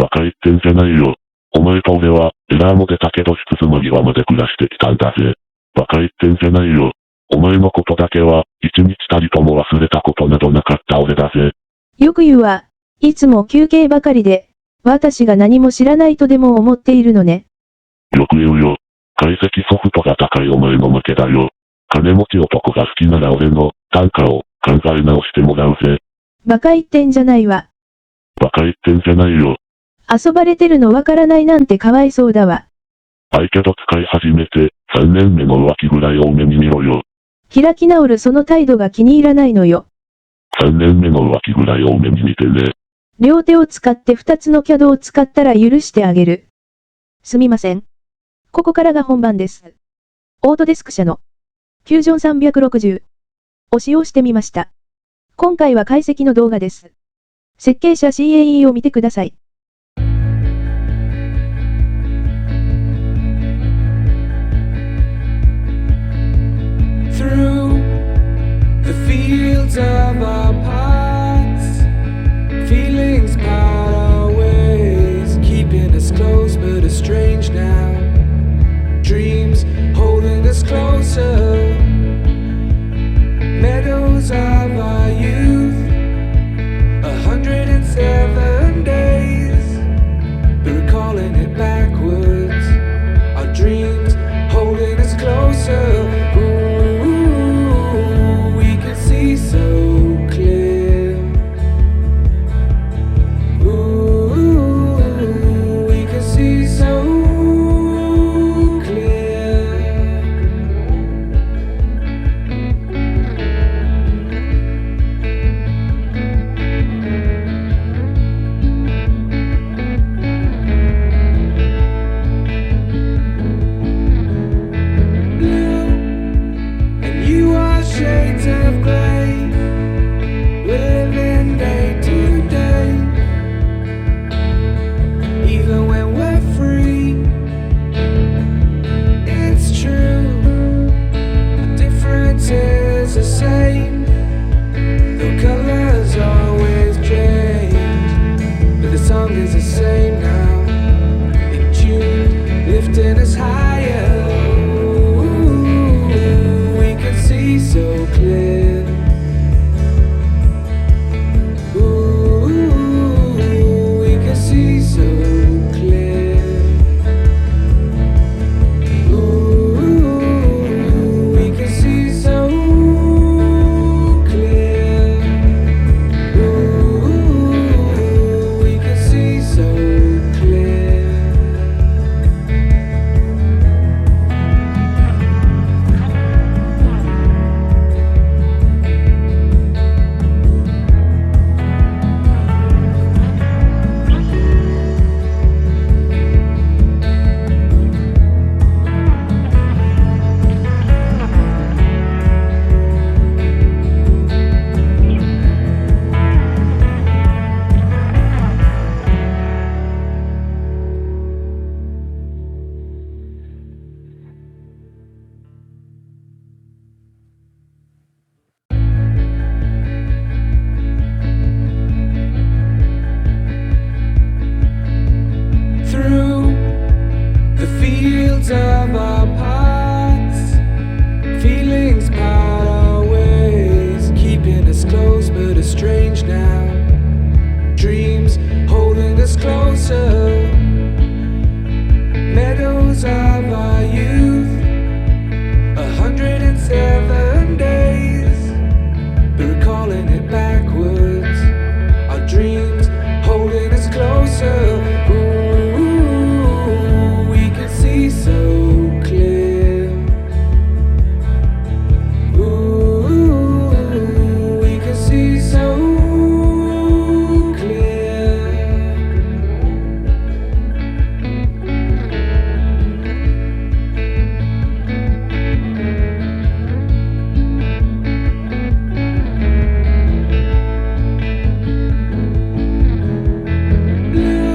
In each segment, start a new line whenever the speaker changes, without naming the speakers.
バカ言ってんじゃないよ。お前と俺は、エラーも出たけど質妻際まで暮らしてきたんだぜ。バカ言ってんじゃないよ。お前のことだけは、一日たりとも忘れたことなどなかった俺だぜ。
よく言うわ。いつも休憩ばかりで、私が何も知らないとでも思っているのね。
よく言うよ。解析ソフトが高いお前の負けだよ。金持ち男が好きなら俺の単価を考え直してもらうぜ。
バカ言ってんじゃないわ。
バカ言ってんじゃないよ。
遊ばれてるのわからないなんてかわいそうだわ。
けど使い始めて、3年目の浮気ぐらい多めに見ろよ。
開き直るその態度が気に入らないのよ。
3年目の浮気ぐらい多めに見てね。
両手を使って2つのキャドを使ったら許してあげる。すみません。ここからが本番です。オートデスク社のフュージョン360を使用してみました。今回は解析の動画です。設計者 CAE を見てください。
Through the fields of our paths, feelings part our ways, keeping us close but estranged now. Dreams holding us closer, meadows of our youth, 107 days, but recalling it backwards. Our dreams holding us closer. So clear. Ooh, we can see so clear. Blue, and you are shades of gray. Living day to day, even when we're free. It's true, the difference is the same. The colors always change, but the song is the same now. In June, lifting us higher. Ooh, we can see so clear. Of our paths, feelings part our ways, keeping us close but estranged now. Dreams holding us closer, meadows of our youth, 107 days, but recalling it backwards. Our dreams holding us closer. So clear. Ooh, we can see so clear. Blue,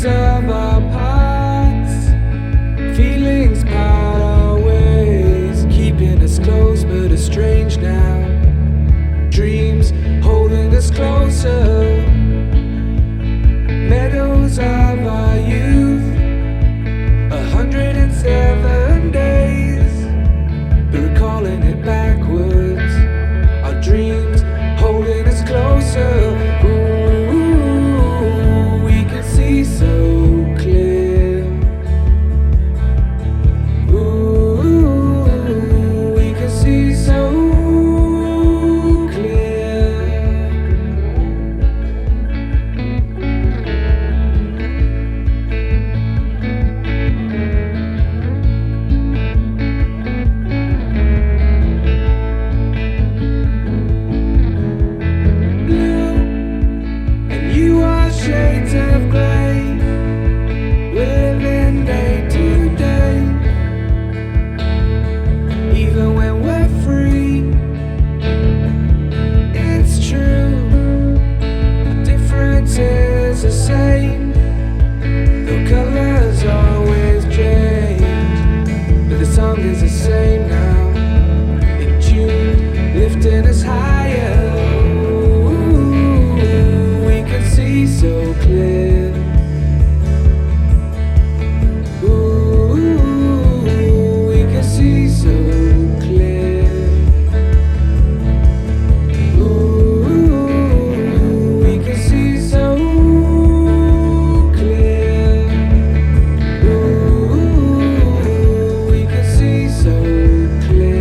fields of our parts, feelings part our ways, keeping us close but estranged now. Dreams holding us closer, meadows of our youth, 107 days, but recalling it backwards. Our dreams holding us closer. Ooh, we can see so clear. Ooh, we can see so clear. Blue, and you are shades of grey, living day to day. Even when we're free, it's true. The difference is the same. The colors always change, but the song is the same now. In June, lifting us higher. Ooh, we can see so clear. Ooh, we can see so clear. Ooh, we can see so clear. Ooh, we can see so clear.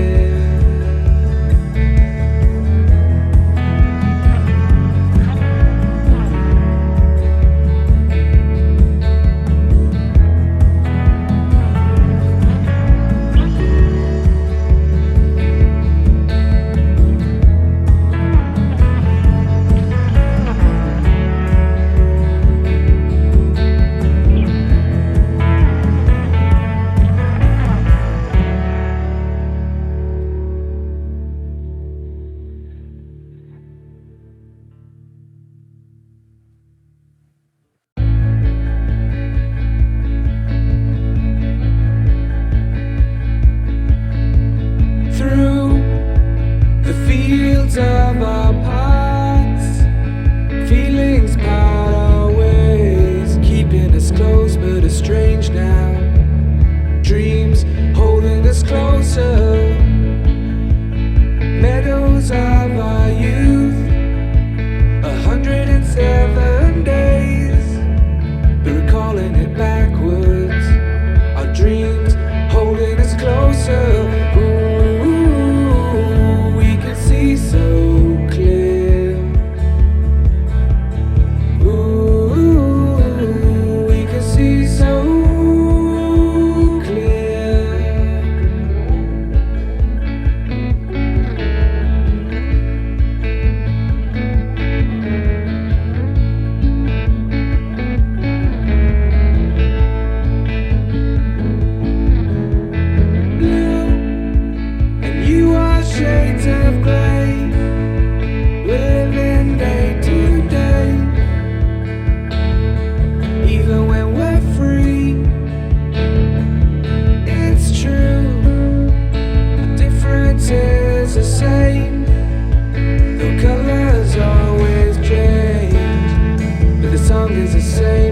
Through the fields of our parts, feelings part our ways, keeping us close but estranged now. Dreams holding us closer, meadows of our youth, 107 days, but recalling it backwards. Our dreams holding us closer. Ooh, we can see so clear. Ooh, we can see so clear. Blue, and you are shades of grey, living day to day. Even when we're free, it's true. The difference is the same. The colors always change, but the song is the same